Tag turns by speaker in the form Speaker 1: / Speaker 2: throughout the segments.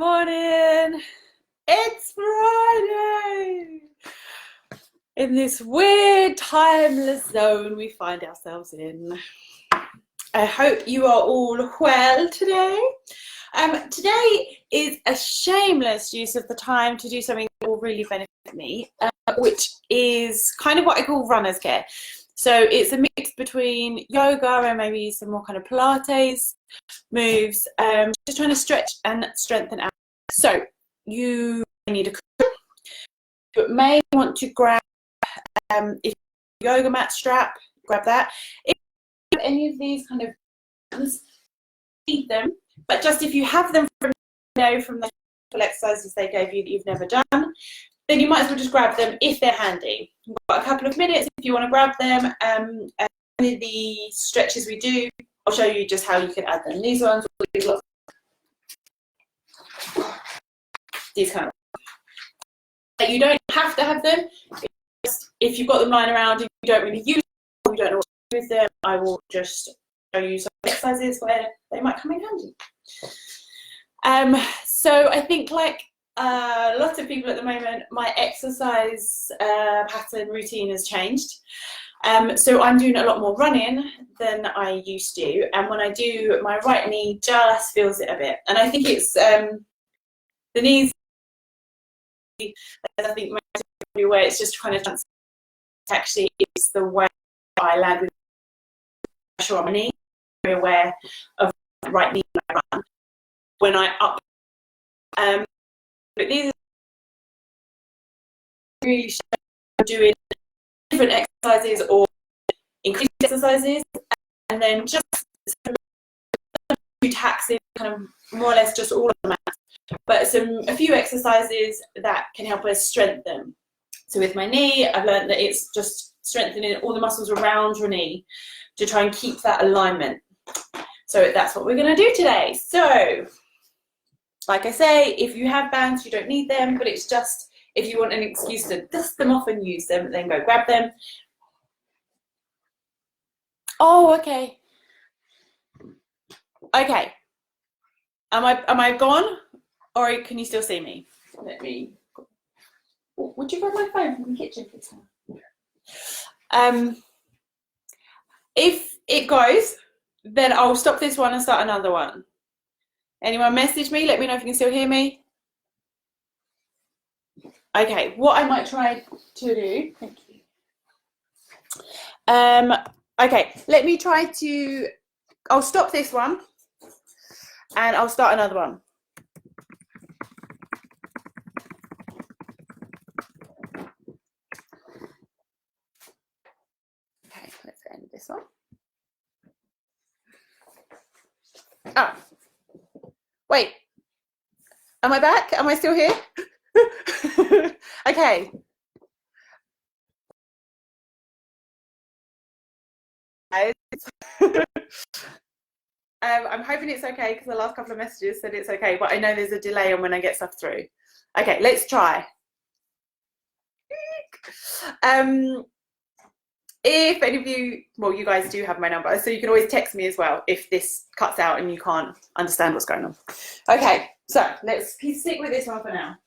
Speaker 1: morning. It's Friday. In this weird timeless zone we find ourselves in. I hope you are all well today. Today is a shameless use of the time to do something that will really benefit me, which is kind of what I call runner's care. So it's a mix between yoga and maybe some more kind of Pilates moves, just trying to stretch and strengthen out. So you need a cushion, but may want to grab if yoga mat strap, grab that. If you have any of these kind of, keep them, but just if you have them from the exercises they gave you that you've never done, then you might as well just grab them if they're handy. We've got a couple of minutes if you want to grab them. And the stretches we do, I'll show you just how you can add them. These ones, these kind of. You don't have to have them. If you've got them lying around and you don't really use them, or you don't know what to do with them, I will just show you some exercises where they might come in handy. So I think like lots of people at the moment, my exercise pattern routine has changed. So I'm doing a lot more running than I used to, and when I do, my right knee just feels it a bit, and I think it's the knees. I think where it's just kind of actually it's the way I land with pressure on my knee. Very aware of my right knee when I run. When I up, but these are really doing different exercises or increased exercises, and then just taxing kind of more or less just all of the mats, but a few exercises that can help us strengthen. So with my knee, I've learned that it's just strengthening all the muscles around your knee to try and keep that alignment. So that's what we're going to do today. So like I say, if you have bands, you don't need them, but it's just if you want an excuse to dust them off and use them, then go grab them. Oh, okay. Okay. Am I gone, or can you still see me? Let me. Would you grab my phone from the kitchen, please? If it goes, then I'll stop this one and start another one. Anyone message me? Let me know if you can still hear me. Okay, what I might try to do. Thank you. Okay, let me try to. I'll stop this one, and I'll start another one. Okay, let's end this one. Oh, wait. Am I back? Am I still here? Okay. I'm hoping it's okay because the last couple of messages said it's okay, but I know there's a delay on when I get stuff through. Okay, let's try. If any of you, well, you guys do have my number, so you can always text me as well if this cuts out and you can't understand what's going on. Okay, so let's stick with this one for now.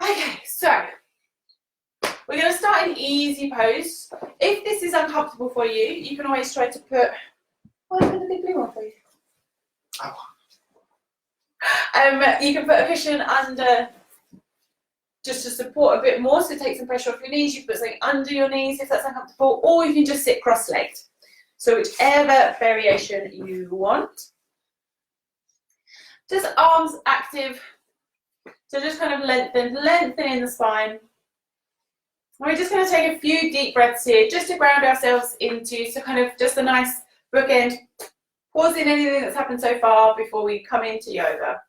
Speaker 1: Okay, so we're going to start in easy pose. If this is uncomfortable for you, you can always try to put. Oh, I put the big blue one for you. You can put a cushion under just to support a bit more, so take some pressure off your knees. You can put something under your knees if that's uncomfortable, or you can just sit cross-legged. So whichever variation you want. Just arms active. So just kind of lengthening the spine. We're just going to take a few deep breaths here just to ground ourselves into, so kind of just a nice bookend, pausing anything that's happened so far before we come into yoga.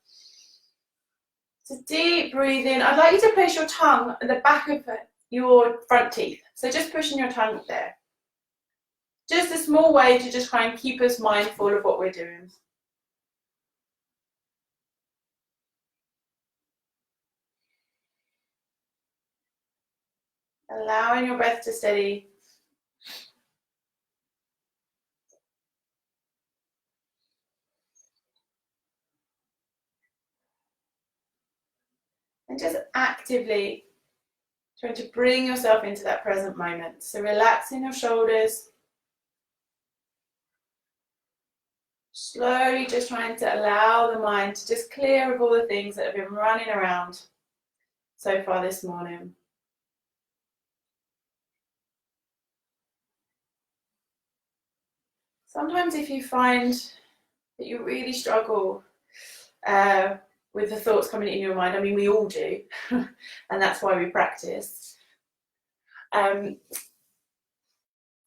Speaker 1: So deep breathing. I'd like you to place your tongue at the back of your front teeth. So just pushing your tongue there. Just a small way to just try and keep us mindful of what we're doing. Allowing your breath to steady. And just actively trying to bring yourself into that present moment. So relaxing your shoulders. Slowly just trying to allow the mind to just clear of all the things that have been running around so far this morning. Sometimes if you find that you really struggle with the thoughts coming in your mind, I mean we all do, and that's why we practice. It's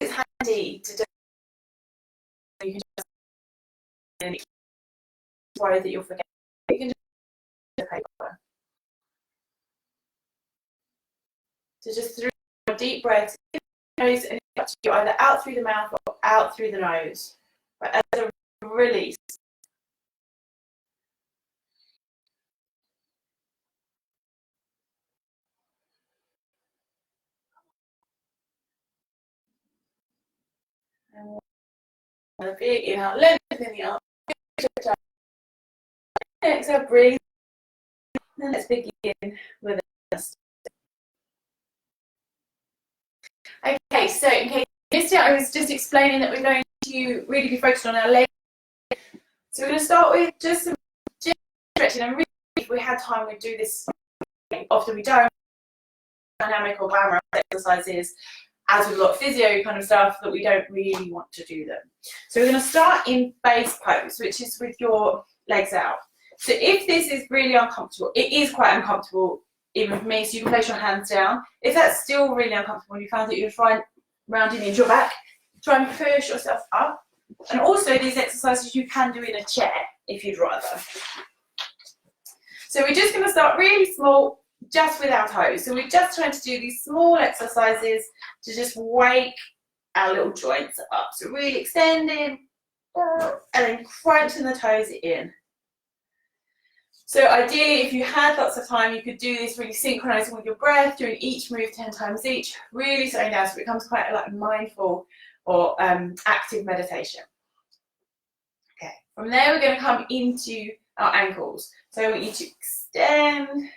Speaker 1: handy to just, you can just worry that you'll forget. You can just do paper. So just through a deep breath, nose, and it's up to you, either out through the mouth or out through the nose. But as a release. And a big inhale, lengthen the arm. Exhale, breathe. And let's begin with this. Okay, so in case you missed it, I was just explaining that we're going to really be focused on our legs. So we're going to start with just some stretching. And really, if we had time, we'd do this. Often we don't. Dynamic or glamorous exercises, as with a lot of physio kind of stuff, that we don't really want to do them. So we're going to start in base pose, which is with your legs out. So if this is really uncomfortable, it is quite uncomfortable even for me, so you can place your hands down. If that's still really uncomfortable and you find that you're rounding into your back, try and push yourself up. And also these exercises you can do in a chair if you'd rather. So we're just going to start really small, just with our toes. So we're just trying to do these small exercises to just wake our little joints up. So really extending and then crunching the toes in. So ideally, if you had lots of time, you could do this really synchronizing with your breath, doing each move 10 times each, really slowing down so it becomes quite like mindful or active meditation. Okay, from there we're going to come into our ankles. So I want you to extend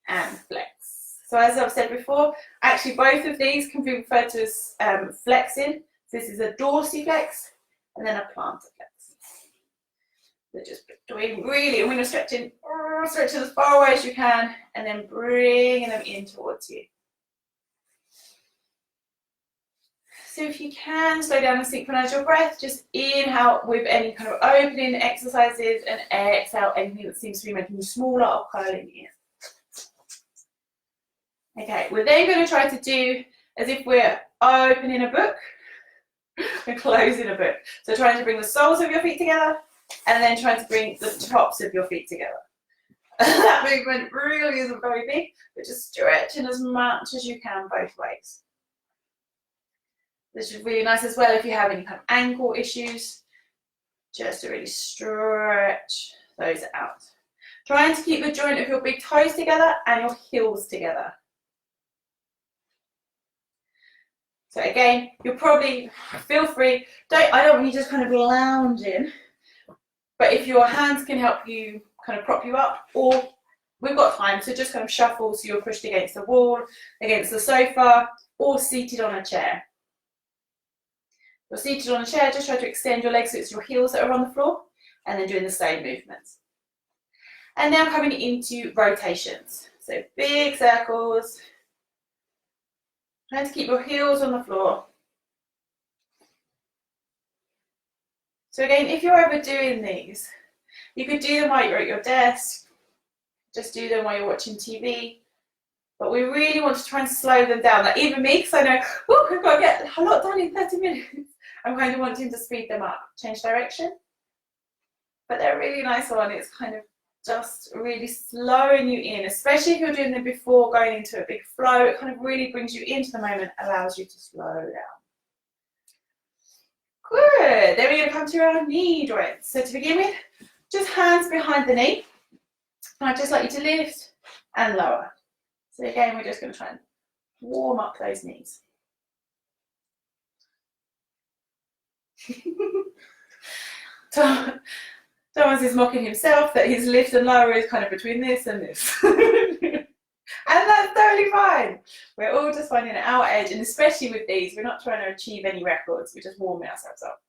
Speaker 1: and flex. So as I've said before, actually both of these can be referred to as flexing. So this is a dorsiflex and then a plantar flex. So just doing really, when you're stretching as far away as you can and then bringing them in towards you. So if you can, slow down and synchronize your breath, just inhale with any kind of opening exercises and exhale anything that seems to be making you smaller or curling in. Okay, we're then going to try to do as if we're opening a book and closing a book. So trying to bring the soles of your feet together and then trying to bring the tops of your feet together. That movement really isn't very big, but just stretching as much as you can both ways. This is really nice as well if you have any kind of ankle issues, just to really stretch those out. Trying to keep the joint of your big toes together and your heels together. So again, you'll probably feel free, I don't want you just kind of lounging, but if your hands can help you kind of prop you up, or we've got time, so just kind of shuffle so you're pushed against the wall, against the sofa, or seated on a chair. If you're seated on a chair, just try to extend your legs so it's your heels that are on the floor, and then doing the same movements. And now coming into rotations. So big circles. Trying to keep your heels on the floor. So again, if you're ever doing these, you could do them while you're at your desk, just do them while you're watching TV, but we really want to try and slow them down. Like even me, because I know, oh, I've got to get a lot done in 30 minutes. I'm kind of wanting to speed them up, change direction. But they're a really nice one. It's kind of just really slowing you in, especially if you're doing them before going into a big flow. It kind of really brings you into the moment, allows you to slow down. Good. Then we're going to come to our knee joints. So to begin with, just hands behind the knee. And I'd just like you to lift and lower. So again, we're just going to try and warm up those knees. Thomas is mocking himself that his lift and lower is kind of between this and this. totally fine. We're all just finding our edge, and especially with these, we're not trying to achieve any records, we're just warming ourselves up.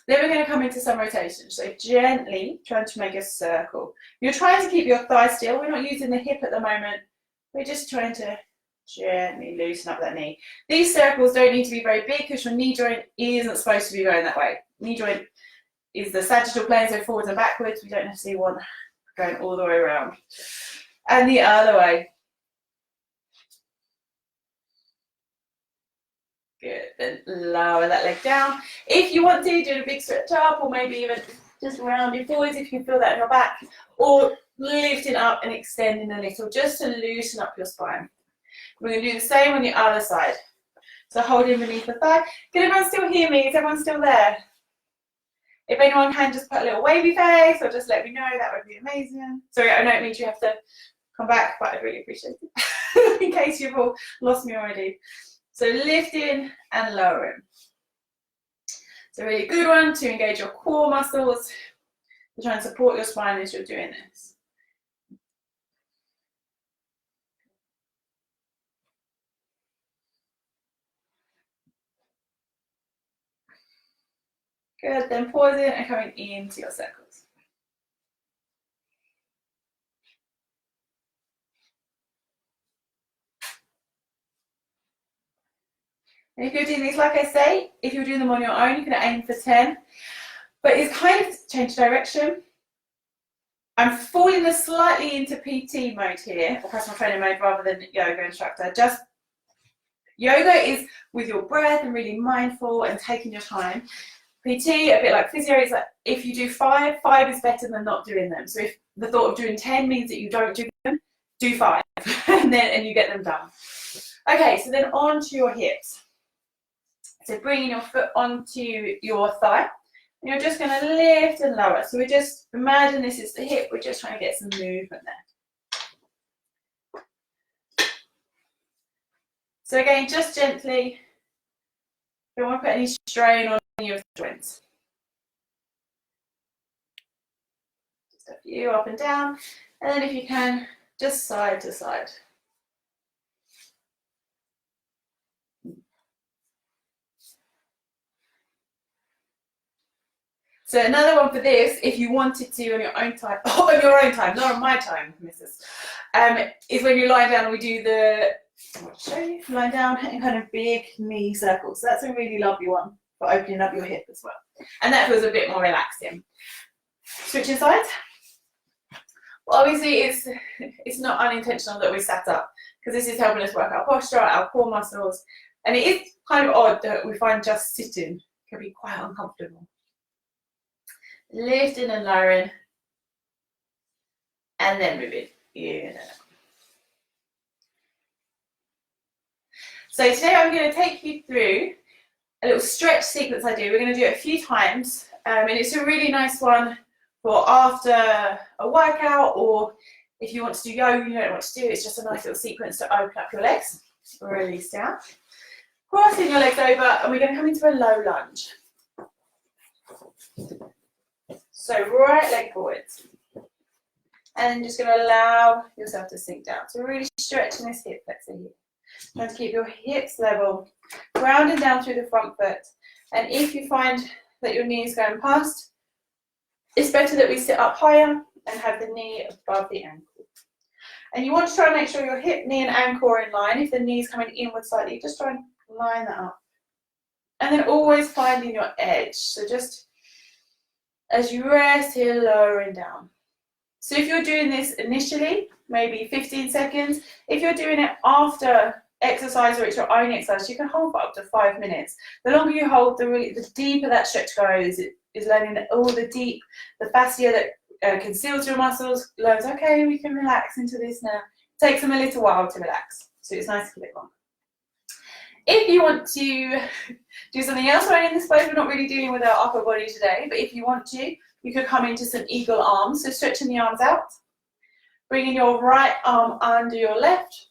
Speaker 1: Then we're going to come into some rotation. So gently trying to make a circle. You're trying to keep your thigh still. We're not using the hip at the moment. We're just trying to gently loosen up that knee. These circles don't need to be very big because your knee joint isn't supposed to be going that way. Knee joint is the sagittal plane, so forwards and backwards. We don't necessarily want going all the way around. And the other way. Good, then lower that leg down. If you want to, do a big stretch up, or maybe even just round your forwards if you feel that in your back, or lifting up and extending a little, just to loosen up your spine. We're going to do the same on the other side. So holding beneath the thigh. Can everyone still hear me? Is everyone still there? If anyone can just put a little wavy face, or just let me know, that would be amazing. Sorry, I know it means you have to come back, but I'd really appreciate it, in case you've all lost me already. So lifting and lowering. It's a really good one to engage your core muscles, to try and support your spine as you're doing this. Good, then pausing and coming into your circles. And if you're doing these, like I say, if you're doing them on your own, you can aim for 10. But it's kind of change direction. I'm falling slightly into PT mode here, or personal training mode, rather than yoga instructor. Just yoga is with your breath and really mindful and taking your time. PT, a bit like physio, is like if you do 5, 5 is better than not doing them. So if the thought of doing 10 means that you don't do them, do 5 and you get them done. Okay, so then on to your hips. So bringing your foot onto your thigh, and you're just going to lift and lower. So we just imagine this is the hip, we're just trying to get some movement there. So again, just gently, don't want to put any strain on your joints. Just a few up and down, and then if you can, just side to side. So another one for this, if you wanted to on your own time, not on my time, missus, is when you lie down and we do the, I'll show you, lie down and kind of big knee circles. So that's a really lovely one for opening up your hip as well. And that feels a bit more relaxing. Switching sides. Well, obviously it's not unintentional that we sat up, because this is helping us work our posture, our core muscles. And it is kind of odd that we find just sitting can be quite uncomfortable. Lifting and lowering, and then moving in. So today I'm going to take you through a little stretch sequence I do. We're going to do it a few times, and it's a really nice one for after a workout, or if you want to do yoga, you don't know what to do. It's just a nice little sequence to open up your legs, release down, crossing your legs over, and we're going to come into a low lunge. So right leg forwards, and just going to allow yourself to sink down. So really stretching this hip flexor here. Trying to keep your hips level, grounding down through the front foot. And if you find that your knee is going past, it's better that we sit up higher and have the knee above the ankle. And you want to try and make sure your hip, knee and ankle are in line. If the knee is coming inward slightly, just try and line that up. And then always finding your edge. So just as you rest here, lowering down. So if you're doing this initially, maybe 15 seconds. If you're doing it after exercise or it's your own exercise, you can hold for up to 5 minutes. The longer you hold, the deeper that stretch goes. It is learning that all the fascia that conceals your muscles learns, okay, we can relax into this now. It takes them a little while to relax. So it's nice to keep it long. If you want to do something else right in this pose, we're not really dealing with our upper body today, but if you want to, you could come into some eagle arms. So stretching the arms out, bringing your right arm under your left,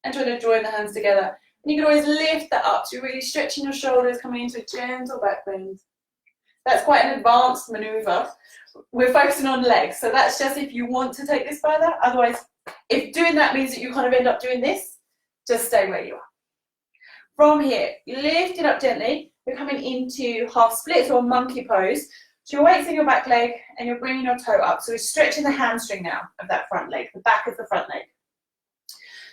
Speaker 1: and trying to join the hands together. And you can always lift that up. So you're really stretching your shoulders, coming into a gentle back bend. That's quite an advanced maneuver. We're focusing on legs, so that's just if you want to take this further. Otherwise, If doing that means that you kind of end up doing this, just stay where you are. From here, you lift it up gently. You're coming into half splits or monkey pose. So your weight's in your back leg and you're bringing your toe up. So we're stretching the hamstring now of that front leg, the back of the front leg.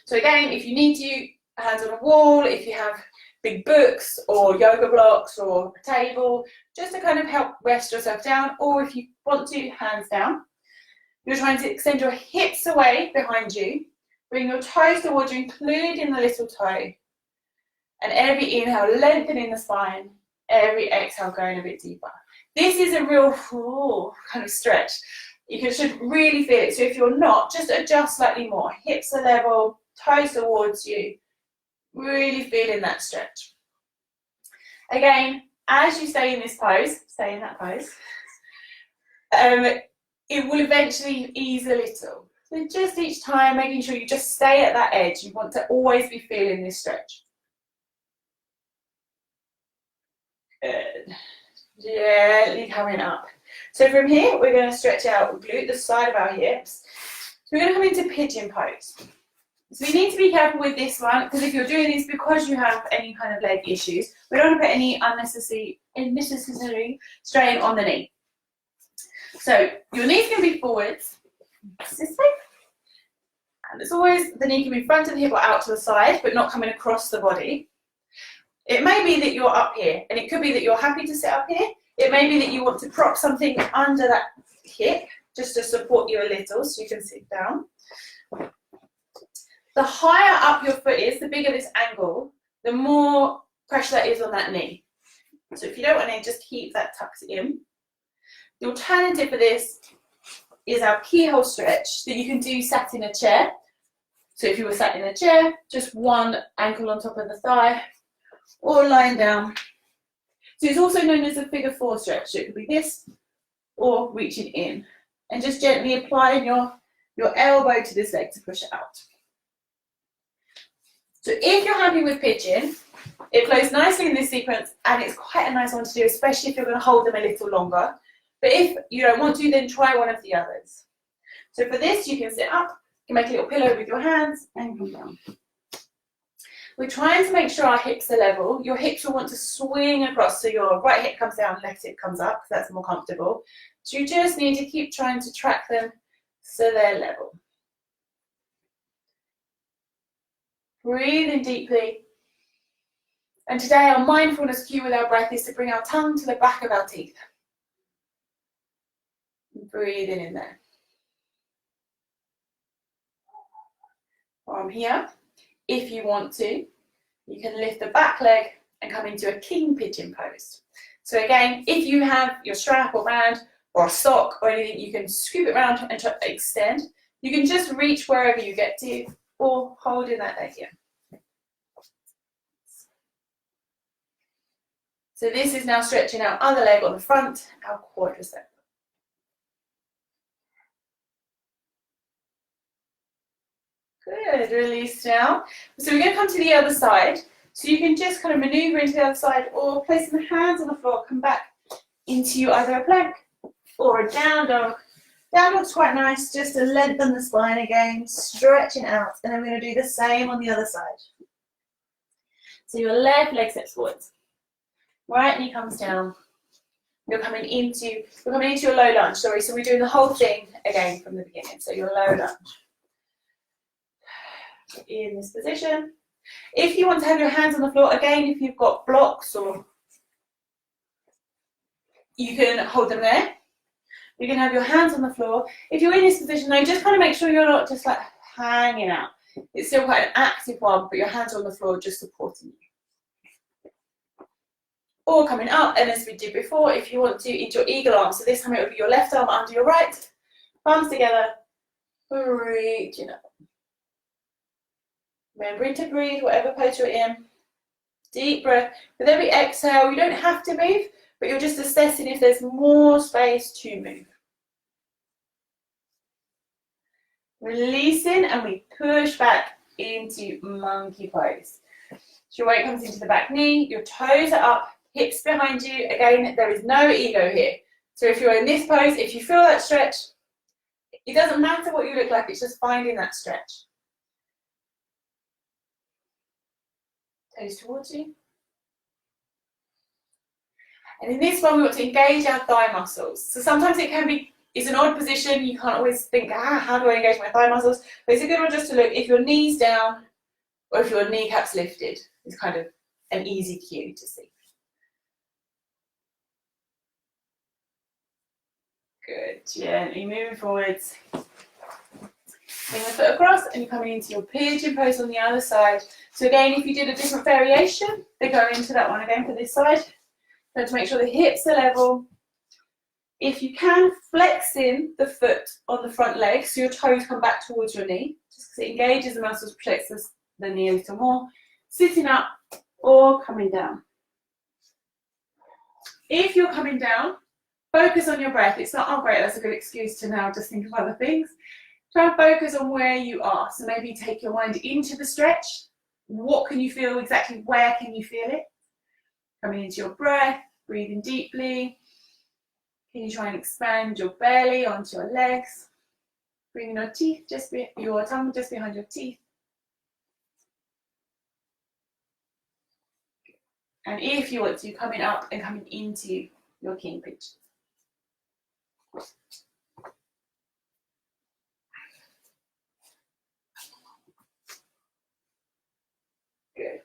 Speaker 1: So again, if you need to, hands on a wall, if you have big books or yoga blocks or a table, just to kind of help rest yourself down, or if you want to, hands down. You're trying to extend your hips away behind you, bring your toes towards you, including the little toe. And every inhale, lengthening the spine, every exhale, going a bit deeper. This is a real kind of stretch. You should really feel it. So if you're not, just adjust slightly more. Hips are level, toes towards you. Really feeling that stretch. Again, as you stay in this pose, stay in that pose, it will eventually ease a little. So just each time, making sure you just stay at that edge. You want to always be feeling this stretch. Good. Gently coming up. So from here, we're going to stretch out, glute the side of our hips. So we're going to come into pigeon pose. So you need to be careful with this one, because if you're doing this because you have any kind of leg issues, we don't want to put any unnecessary strain on the knee. So your knee's going to be forwards, this way. And it's always, the knee can be front of the hip or out to the side, but not coming across the body. It may be that you're up here, and it could be that you're happy to sit up here. It may be that you want to prop something under that hip, just to support you a little, so you can sit down. The higher up your foot is, the bigger this angle, the more pressure that is on that knee. So if you don't want to, just keep that tucked in. The alternative for this is our keyhole stretch that you can do sat in a chair. So if you were sat in a chair, just one ankle on top of the thigh, or lying down. So it's also known as a figure four stretch. So it could be this, or reaching in. And just gently applying your elbow to this leg to push it out. So if you're happy with pigeon, it flows nicely in this sequence, and it's quite a nice one to do, especially if you're going to hold them a little longer. But if you don't want to, then try one of the others. So for this, you can sit up, you can make a little pillow with your hands, and come down. We're trying to make sure our hips are level. Your hips will want to swing across, so your right hip comes down, left hip comes up, because that's more comfortable. So you just need to keep trying to track them so they're level. Breathing deeply. And today our mindfulness cue with our breath is to bring our tongue to the back of our teeth. Breathing in there. From here, if you want to, you can lift the back leg and come into a king pigeon pose. So again, if you have your strap or band or a sock or anything, you can scoop it around and try to extend. You can just reach wherever you get to, or hold in that leg here. So this is now stretching our other leg on the front, our quadricep. Good, release now. So we're going to come to the other side. So you can just kind of maneuver into the other side, or placing the hands on the floor, come back into either a plank or a down dog. Down dog's quite nice, just to lengthen the spine again, stretching out, and then we're going to do the same on the other side. So your left leg steps forwards, right knee comes down. You're coming into your low lunge. Sorry, so we're doing the whole thing again from the beginning. So your low lunge. In this position. If you want to have your hands on the floor, again, if you've got blocks, or you can hold them there. You can have your hands on the floor. If you're in this position, though, just kind of make sure you're not just like hanging out. It's still quite an active one, but your hands on the floor just supporting you. Or coming up, and as we did before, if you want to, into your eagle arm. So this time it would be your left arm under your right, palms together, reaching up. Remembering to breathe, whatever pose you're in. Deep breath. With every exhale, you don't have to move, but you're just assessing if there's more space to move. Releasing, and we push back into monkey pose. So your weight comes into the back knee, your toes are up, hips behind you. Again, there is no ego here. So if you're in this pose, if you feel that stretch, It doesn't matter what you look like, it's just finding that stretch. Toes towards you. And in this one, we want to engage our thigh muscles. So sometimes it can be, it's an odd position. You can't always think, how do I engage my thigh muscles? But it's a good one just to look if your knee's down or if your kneecap's lifted. It's kind of an easy cue to see. Good, gently moving forwards. Bring the foot across and you're coming into your pigeon pose on the other side. So again, if you did a different variation, then go into that one again for this side. So to make sure the hips are level. If you can, flex in the foot on the front leg so your toes come back towards your knee, just because it engages the muscles, protects the knee a little more. Sitting up or coming down. If you're coming down, focus on your breath. It's not, oh great, that's a good excuse to now just think of other things. Try and focus on where you are. So maybe take your mind into the stretch. What can you feel exactly? Where can you feel it? Coming into your breath, breathing deeply. Can you try and expand your belly onto your legs? Bringing your teeth, your tongue just behind your teeth. And if you want to, coming up and coming into your king pigeon. Good.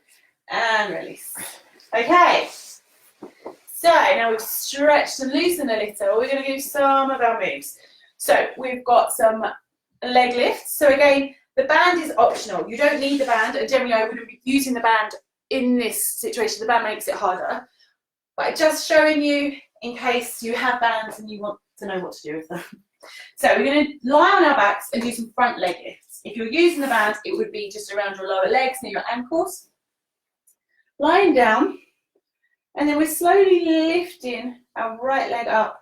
Speaker 1: And release. Okay. So now we've stretched and loosened a little. We're going to do some of our moves. So we've got some leg lifts. So again, the band is optional. You don't need the band. And generally, I wouldn't be using the band in this situation. The band makes it harder. But just showing you in case you have bands and you want to know what to do with them. So we're going to lie on our backs and do some front leg lifts. If you're using the band, it would be just around your lower legs, near your ankles. Lying down. And then we're slowly lifting our right leg up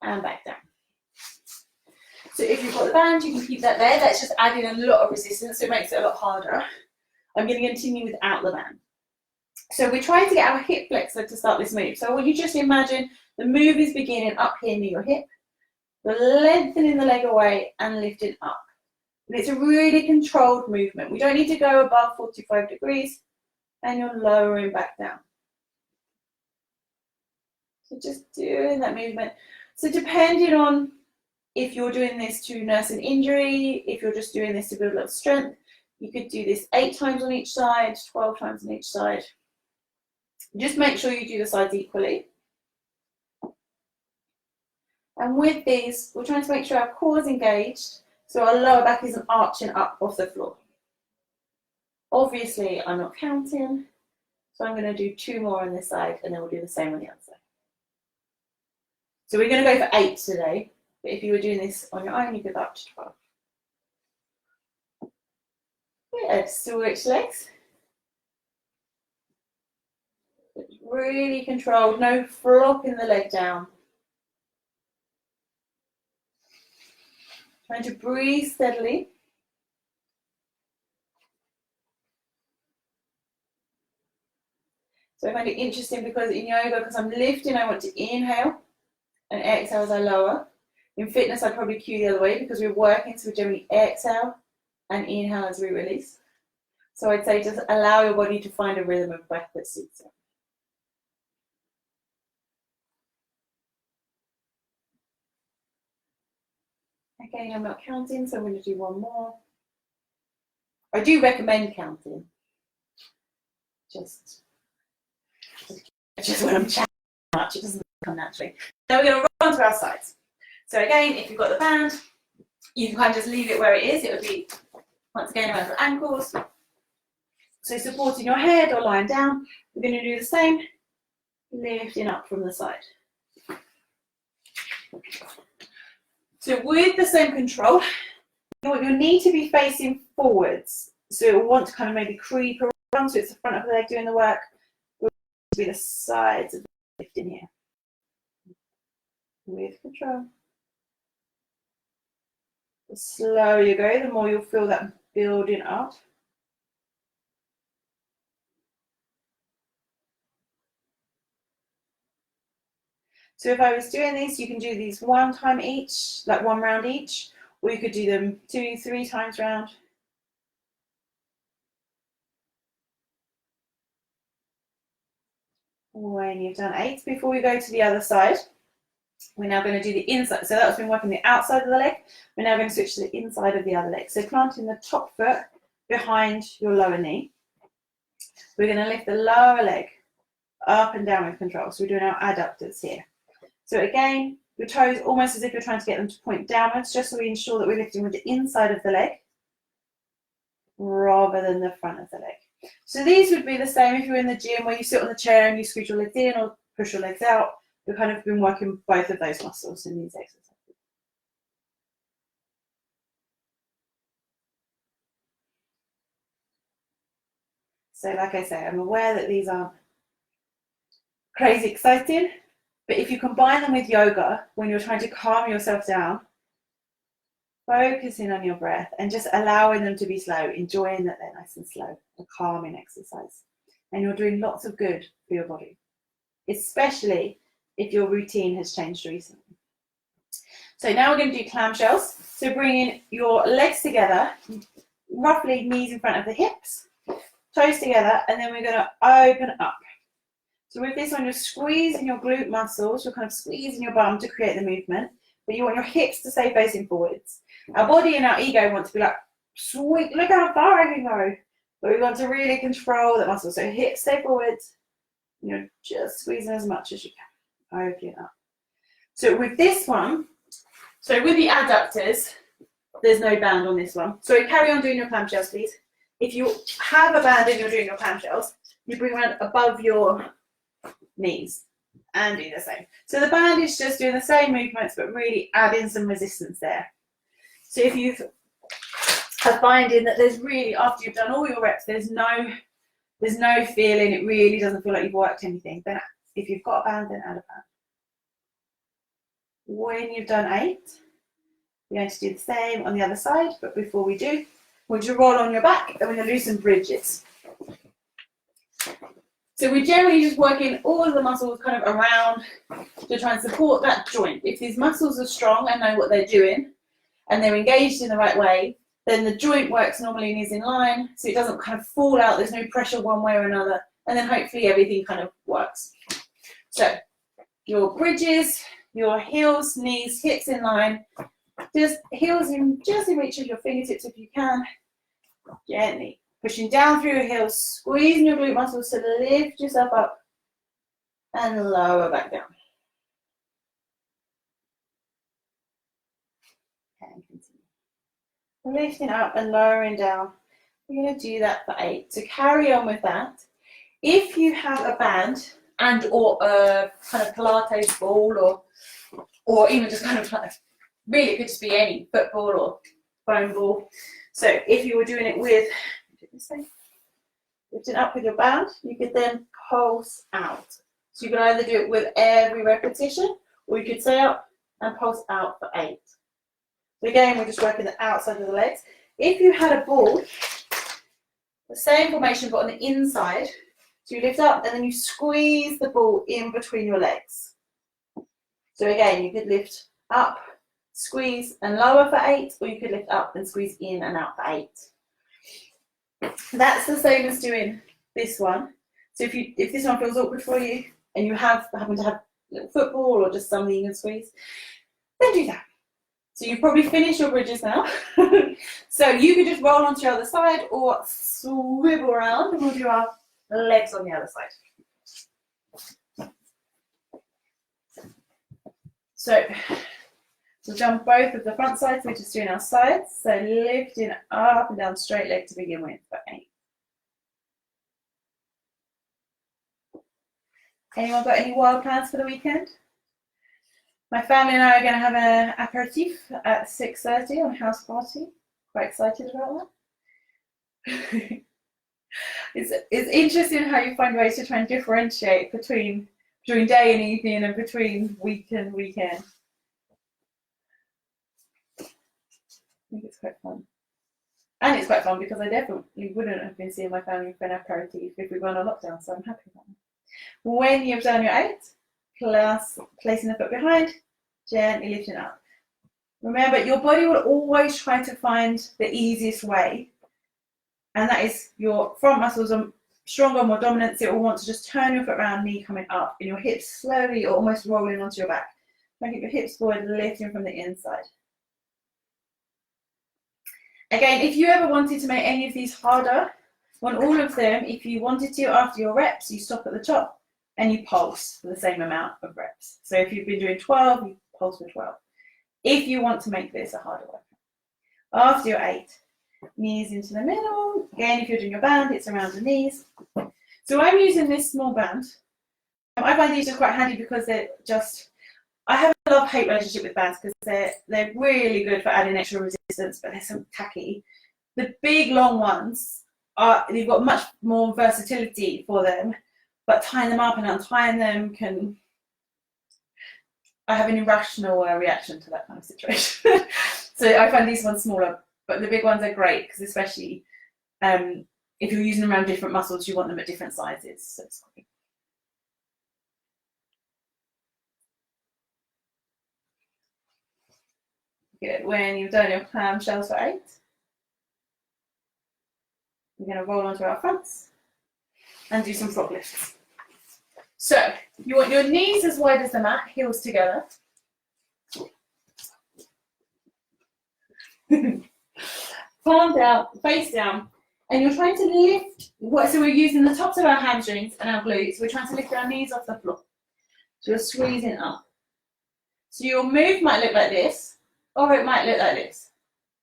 Speaker 1: and back down. So if you've got the band, you can keep that there. That's just adding a lot of resistance, so it makes it a lot harder. I'm going to continue without the band. So we're trying to get our hip flexor to start this move. So I want you just to imagine the move is beginning up here near your hip. We're lengthening the leg away and lifting up. And it's a really controlled movement. We don't need to go above 45 degrees, and you're lowering back down. So just doing that movement. So depending on if you're doing this to nurse an injury, if you're just doing this to build up strength, you could do this 8 times on each side, 12 times on each side. Just make sure you do the sides equally. And with these, we're trying to make sure our core is engaged, so our lower back isn't arching up off the floor. Obviously, I'm not counting, so I'm going to do 2 more on this side, and then we'll do the same on the other side. So we're going to go for 8 today, but if you were doing this on your own, you could go up to 12. Good, switch legs. Really controlled, no flopping the leg down. Trying to breathe steadily. So I find it interesting because in yoga, because I'm lifting, I want to inhale and exhale as I lower. In fitness, I'd probably cue the other way because we're working, so we generally exhale and inhale as we release. So I'd say just allow your body to find a rhythm of breath that suits it. Again, I'm not counting, so I'm going to do 1 more. I do recommend counting. Just when I'm chatting much, it doesn't come naturally. Now we're going to run to our sides. So again, if you've got the band, you can kind of just leave it where it is. It would be, once again, around your ankles. So supporting your head or lying down. We're going to do the same, lifting up from the side. So with the same control, you want your knee to be facing forwards. So you'll want to kind of maybe creep around, so it's the front of the leg doing the work. Will be the sides of the lifting here. With control. The slower you go, the more you'll feel that building up. So if I was doing this, you can do these one time each, like one round each, or you could do them 2, 3 times round. When you've done 8, before we go to the other side, we're now going to do the inside. So that's been working the outside of the leg. We're now going to switch to the inside of the other leg. So planting the top foot behind your lower knee. We're going to lift the lower leg up and down with control. So we're doing our adductors here. So again, your toes almost as if you're trying to get them to point downwards, just so we ensure that we're lifting with the inside of the leg rather than the front of the leg. So these would be the same if you're in the gym where you sit on the chair and you squeeze your legs in or push your legs out. We've kind of been working both of those muscles in these exercises. So like I say, I'm aware that these aren't crazy exciting, but if you combine them with yoga, when you're trying to calm yourself down, focusing on your breath and just allowing them to be slow, enjoying that they're nice and slow, a calming exercise. And you're doing lots of good for your body, especially if your routine has changed recently. So now we're going to do clamshells. So bringing your legs together, roughly knees in front of the hips, toes together, and then we're going to open up. So with this one, you're squeezing your glute muscles, you're kind of squeezing your bum to create the movement, but you want your hips to stay facing forwards. Our body and our ego want to be like, sweet, look how far I can go. But we want to really control that muscle. So hips stay forwards, you're just squeezing as much as you can. Open up. So with this one, so with the adductors, there's no band on this one. So carry on doing your clamshells, please. If you have a band and you're doing your clamshells, you bring around above your knees and do the same. So the band is just doing the same movements, but really adding some resistance there. So if you are finding that there's really, after you've done all your reps, there's no feeling, it really doesn't feel like you've worked anything, then if you've got a band, then add a band. When you've done 8, you're going to do the same on the other side, but before we do, we're going to roll on your back and we're going to do some bridges. So we're generally just working all of the muscles kind of around to try and support that joint. If these muscles are strong and know what they're doing and they're engaged in the right way, then the joint works normally and is in line, so it doesn't kind of fall out, there's no pressure one way or another, and then hopefully everything kind of works. So your bridges, your heels, knees, hips in line, just heels in just in reach of your fingertips if you can, gently pushing down through your heels, squeezing your glute muscles to lift yourself up and lower back down. And continue. Lifting up and lowering down. We're going to do that for 8. So carry on with that. If you have a band and or a kind of Pilates ball or even just kind of like, really it could just be any football or foam ball. So if you were doing it with, lifting up with your band, you could then pulse out. So you can either do it with every repetition, or you could stay up and pulse out for 8. So again, we're just working the outside of the legs. If you had a ball, the same formation but on the inside, so you lift up and then you squeeze the ball in between your legs. So again, you could lift up, squeeze and lower for 8, or you could lift up and squeeze in and out for 8. That's the same as doing this one. So if this one feels awkward for you and you happen to have a little football or just something you can squeeze, then do that. So you've probably finished your bridges now. So you could just roll onto your other side or swivel around and we'll do our legs on the other side. So we've done both of the front sides, we're just doing our sides. So lifting up and down, straight leg to begin with for 8. Anyone got any wild plans for the weekend? My family and I are going to have an aperitif at 6:30 on a house party. Quite excited about that. It's interesting how you find ways to try and differentiate between day and evening and between week and weekend. I think it's quite fun. And it's quite fun because I definitely wouldn't have been seeing my family for an aperitif if we were on a lockdown, so I'm happy about that. When you've done your 8, plus placing the foot behind, gently lifting up. Remember, your body will always try to find the easiest way, and that is your front muscles are stronger, more dominant, so it will want to just turn your foot around, knee coming up, and your hips slowly or almost rolling onto your back. Try and keep your hips forward, lifting from the inside. Again, if you ever wanted to make any of these harder, on all of them, if you wanted to, after your reps, you stop at the top and you pulse for the same amount of reps. So if you've been doing 12, you pulse for 12. If you want to make this a harder workout. After your 8, knees into the middle. Again, if you're doing your band, it's around the knees. So I'm using this small band. I find these are quite handy because they're just, I have a love-hate relationship with bands because they're really good for adding extra resistance, but they're so tacky. The big, long ones, you've got much more versatility for them, but tying them up and untying them can, I have an irrational reaction to that kind of situation. So I find these ones smaller, but the big ones are great because especially if you're using them around different muscles, you want them at different sizes. So it's great. Good. When you've done your clamshells for 8, we're going to roll onto our fronts and do some frog lifts. So you want your knees as wide as the mat, heels together. Palm down, face down, and you're trying to lift. So we're using the tops of our hamstrings and our glutes. We're trying to lift our knees off the floor. So you're squeezing up. So your move might look like this, or it might look like this.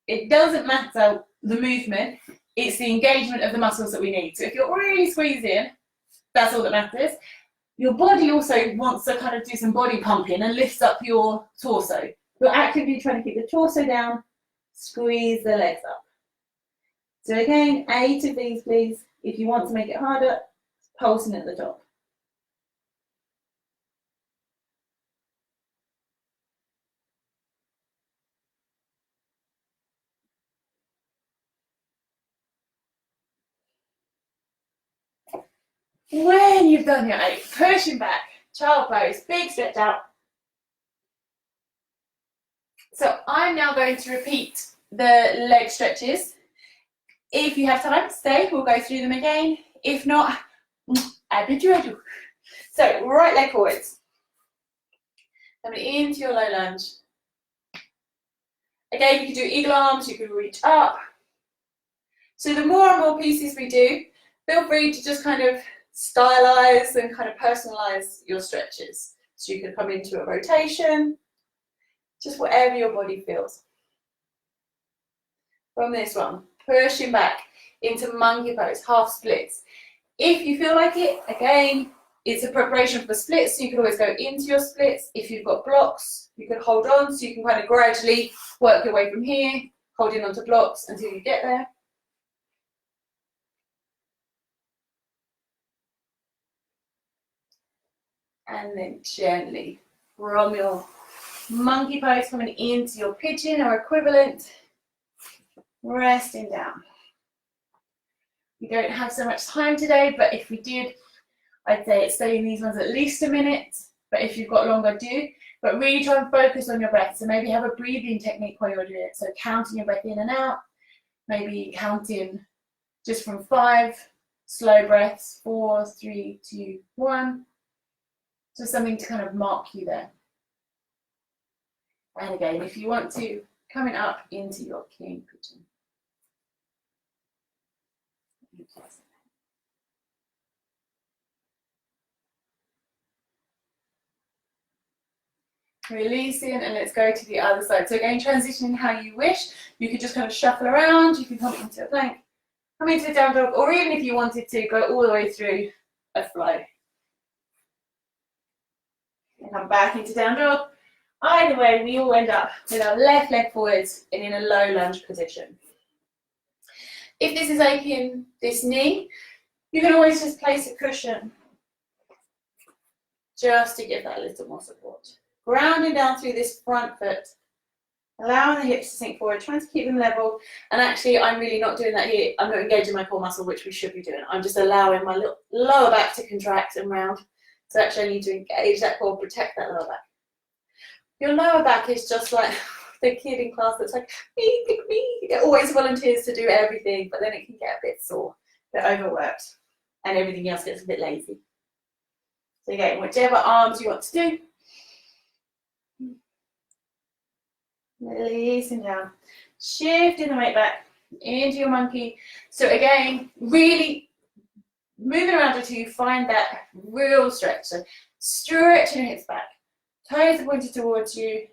Speaker 1: It doesn't matter the movement, it's the engagement of the muscles that we need. So if you're really squeezing, that's all that matters. Your body also wants to kind of do some body pumping and lifts up your torso. You're actively trying to keep the torso down, squeeze the legs up. So again, 8 of these, please. If you want to make it harder, pulsing at the top. When you've done your 8, pushing back, child pose, big stretch out. So I'm now going to repeat the leg stretches. If you have time, stay, we'll go through them again. If not, I bid you adieu. So right leg forwards. Coming into your low lunge. Again, you can do eagle arms, you can reach up. So the more and more pieces we do, feel free to just kind of stylize and kind of personalize your stretches. So you can come into a rotation, just whatever your body feels. From this one, pushing back into monkey pose, half splits. If you feel like it, again, it's a preparation for splits, so you can always go into your splits. If you've got blocks, you can hold on, so you can kind of gradually work your way from here, holding onto blocks until you get there. And then gently from your monkey pose coming into your pigeon or equivalent, resting down. We don't have so much time today, but if we did, I'd say stay in these ones at least a minute, but if you've got longer, do. But really try and focus on your breath. So maybe have a breathing technique while you're doing it. So counting your breath in and out, maybe counting just from 5, slow breaths, 4, 3, 2, 1. So something to kind of mark you there. And again, if you want to, coming up into your king pigeon. Releasing, and let's go to the other side. So again, transitioning how you wish. You could just kind of shuffle around. You can come into a plank, come into a down dog, or even if you wanted to, go all the way through a flow. And come back into down dog. Either way, we all end up with our left leg forwards and in a low lunge position. If this is aching this knee, you can always just place a cushion just to give that a little more support. Grounding down through this front foot, allowing the hips to sink forward, trying to keep them level. And actually, I'm really not doing that here. I'm not engaging my core muscle, which we should be doing. I'm just allowing my lower back to contract and round So actually I need to engage that core, protect that lower back. Your lower back is just like the kid in class that's like, me, pick me. It always volunteers to do everything, but then it can get a bit sore, a bit overworked, and everything else gets a bit lazy. So again, whichever arms you want to do, releasing down, shifting the weight back into your monkey. So again, really moving around until you find that real stretch. So stretching your hips back, toes are pointed towards you,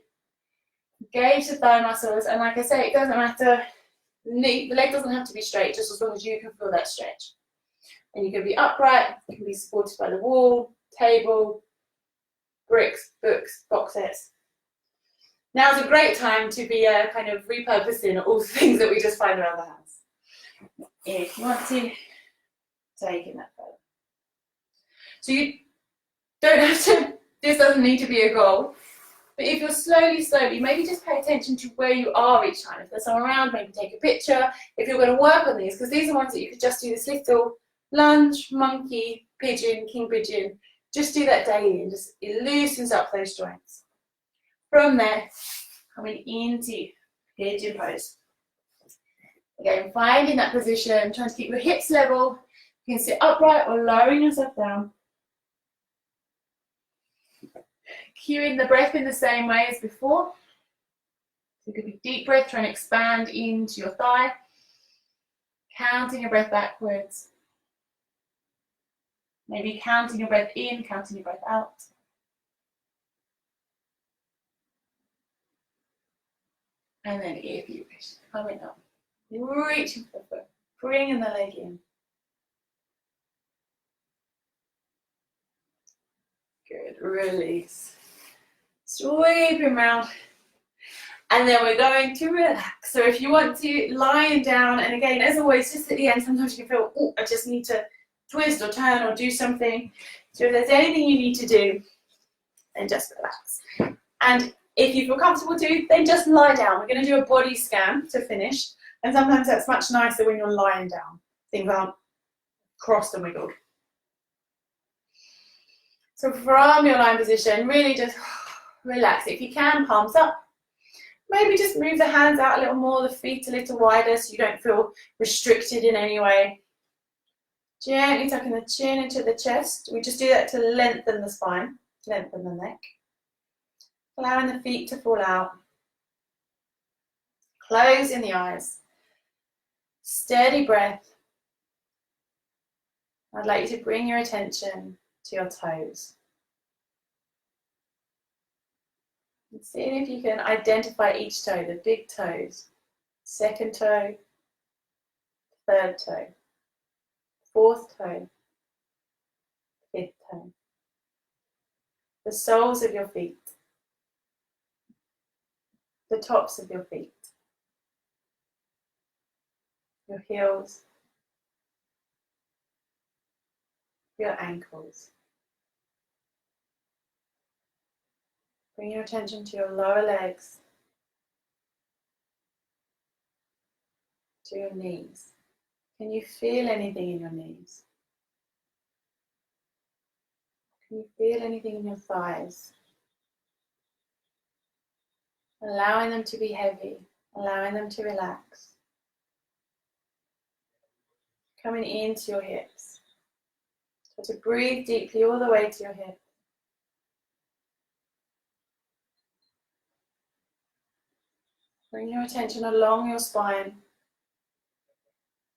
Speaker 1: engage the thigh muscles, and like I say, it doesn't matter, the leg doesn't have to be straight, just as long as you can feel that stretch. And you can be upright, you can be supported by the wall, table, bricks, books, box sets. Now's a great time to be kind of repurposing all the things that we just find around the house. If you want to, taking that further. So you don't have to, this doesn't need to be a goal, but if you're slowly, maybe just pay attention to where you are each time. If there's someone around, maybe take a picture. If you're going to work on these, because these are ones that you could just do this little lunge, monkey, pigeon, king pigeon. Just do that daily and just it loosens up those joints. From there, coming into pigeon pose. Again, finding that position, trying to keep your hips level. You can sit upright or lowering yourself down. Cueing the breath in the same way as before. So it could be deep breath, trying to expand into your thigh. Counting your breath backwards. Maybe counting your breath in, counting your breath out. And then if you wish, coming up. Reaching for the foot. Bringing the leg in. Good, release. Sweeping round. And then we're going to relax. So if you want to, lying down, and again, as always, just at the end, sometimes you can feel, oh, I just need to twist or turn or do something. So if there's anything you need to do, then just relax. And if you feel comfortable to, then just lie down. We're going to do a body scan to finish. And sometimes that's much nicer when you're lying down. Things aren't crossed and wiggled. So from your lying position, really just relax. If you can, palms up. Maybe just move the hands out a little more, the feet a little wider so you don't feel restricted in any way. Gently tucking the chin into the chest. We just do that to lengthen the spine, lengthen the neck. Allowing the feet to fall out. Closing the eyes. Steady breath. I'd like you to bring your attention to your toes. And seeing if you can identify each toe, the big toes. Second toe, third toe, fourth toe, fifth toe. The soles of your feet. The tops of your feet. Your heels. Your ankles. Bring your attention to your lower legs, to your knees. Can you feel anything in your knees? Can you feel anything in your thighs? Allowing them to be heavy, allowing them to relax. Coming into your hips. So to breathe deeply all the way to your hips. Bring your attention along your spine,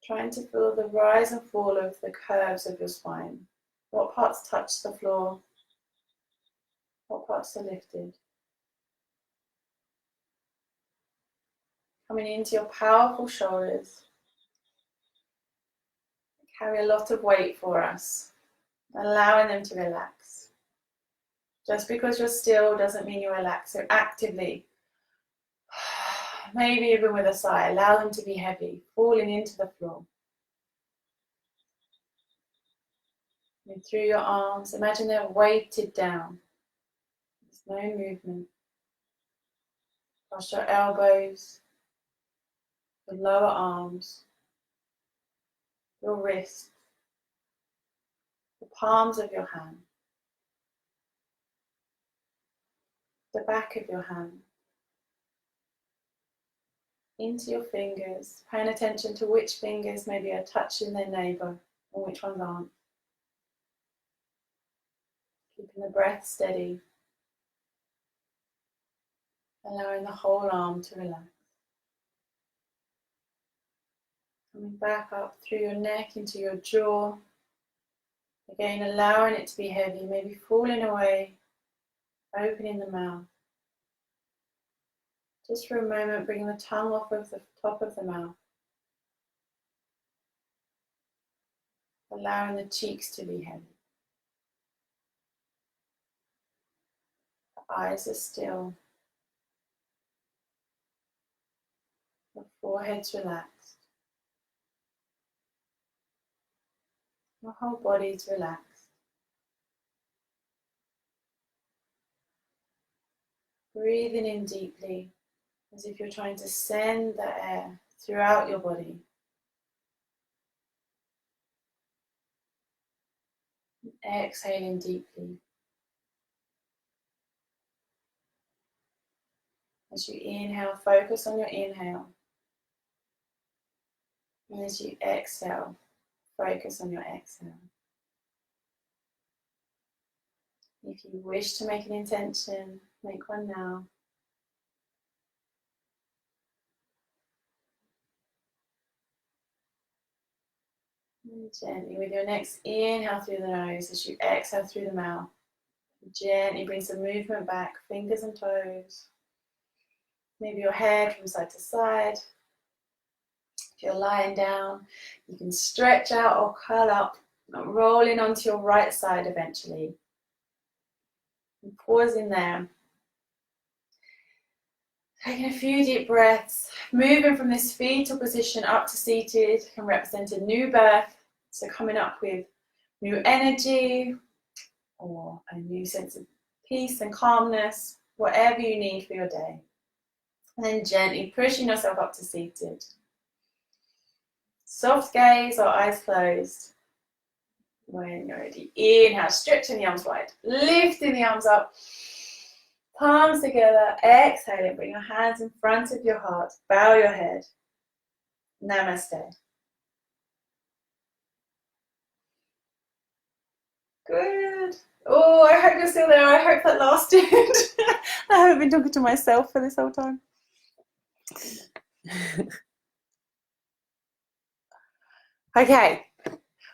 Speaker 1: trying to feel the rise and fall of the curves of your spine. What parts touch the floor? What parts are lifted? Coming into your powerful shoulders. Carry a lot of weight for us, allowing them to relax. Just because you're still doesn't mean you relax. So actively, maybe even with a sigh, allow them to be heavy, falling into the floor. And through your arms, imagine they're weighted down. There's no movement. Cross your elbows, your lower arms, your wrists, the palms of your hand. the back of your hand, into your fingers, paying attention to which fingers maybe are touching their neighbour and which ones aren't. Keeping the breath steady, allowing the whole arm to relax. Coming back up through your neck into your jaw. Again, allowing it to be heavy, maybe falling away, opening the mouth. Just for a moment, bringing the tongue off of the top of the mouth. Allowing the cheeks to be heavy. The eyes are still. The forehead's relaxed. Your whole body's relaxed. Breathing in deeply, as if you're trying to send the air throughout your body. Exhaling deeply. As you inhale, focus on your inhale. And as you exhale, focus on your exhale. If you wish to make an intention, make one now. And gently, with your next inhale through the nose, as you exhale through the mouth, gently bring some movement back, fingers and toes. Maybe your head from side to side. If you're lying down, you can stretch out or curl up, rolling onto your right side eventually. And pause in there. Taking a few deep breaths, moving from this fetal position up to seated can represent a new birth. So coming up with new energy or a new sense of peace and calmness, whatever you need for your day. And then gently pushing yourself up to seated. Soft gaze or eyes closed. When you're ready, inhale, stretching the arms wide, lifting the arms up, palms together, exhaling, bring your hands in front of your heart, bow your head. Namaste. Good. Oh, I hope you're still there. I hope that lasted. I haven't been talking to myself for this whole time. Okay.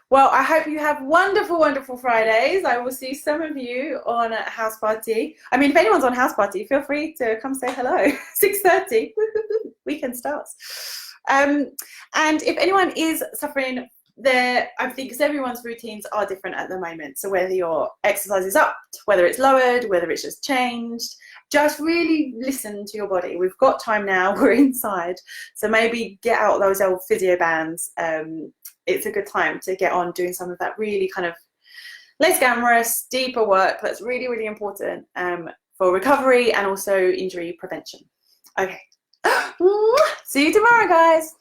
Speaker 1: Well, I hope you have wonderful, wonderful Fridays. I will see some of you on a house party. I mean, if anyone's on house party, feel free to come say hello. 6:30, weekend starts. And if anyone is suffering there, I think because everyone's routines are different at the moment. So whether your exercise is upped, whether it's lowered, whether it's just changed, just really listen to your body. We've got time now, we're inside. So maybe get out those old physio bands. It's a good time to get on doing some of that really kind of less glamorous, deeper work that's really, really important for recovery and also injury prevention. Okay. See you tomorrow, guys.